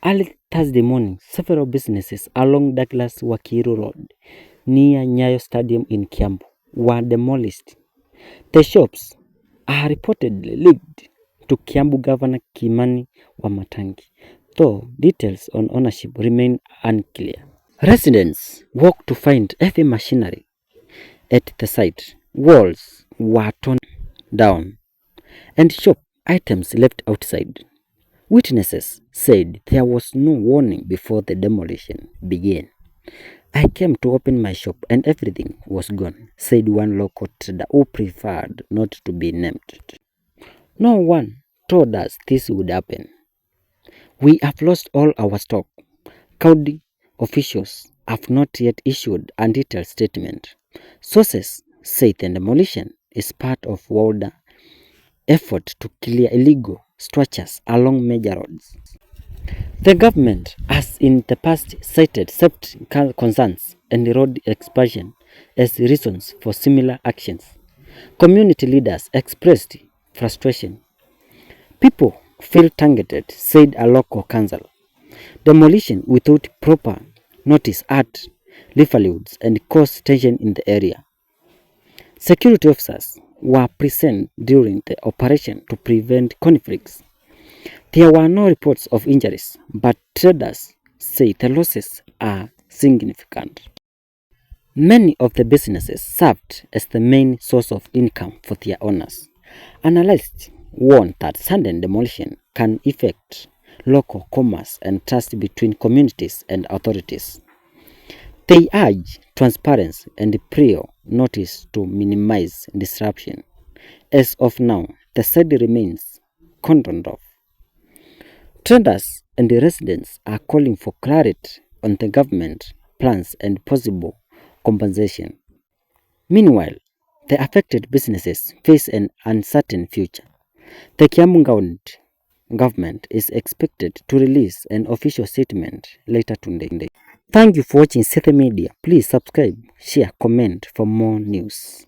Early Thursday morning, several businesses along Douglas Wakiru Road near Nyayo Stadium in Kiambu were demolished. The shops are reportedly linked to Kiambu Governor Kimani Wamatangi, though details on ownership remain unclear. Residents worked to find heavy machinery at the site. Walls were torn down and shop items left outside. Witnesses said there was no warning before the demolition began. I came to open my shop and everything was gone, said one local trader who preferred not to be named. No one told us this would happen. We have lost all our stock. County officials have not yet issued a detailed statement. Sources say the demolition is part of wider effort to clear illegal structures along major roads. The government has in the past cited safety concerns and road expansion as reasons for similar actions. Community leaders expressed frustration. People feel targeted, said a local council. Demolition without proper notice hurt livelihoods and caused tension in the area. Security officers were present during the operation to prevent conflicts. There were no reports of injuries, but traders say the losses are significant. Many of the businesses served as the main source of income for their owners. Analysts warn that sudden demolition can affect local commerce and trust between communities and authorities. They urge transparency and prior notice to minimize disruption. As of now, the site remains cordoned off. Traders and the residents are calling for clarity on the government plans and possible compensation. Meanwhile, the affected businesses face an uncertain future. The Kiambu government is expected to release an official statement later today. Thank you for watching Sethe Media. Please subscribe, share, comment for more news.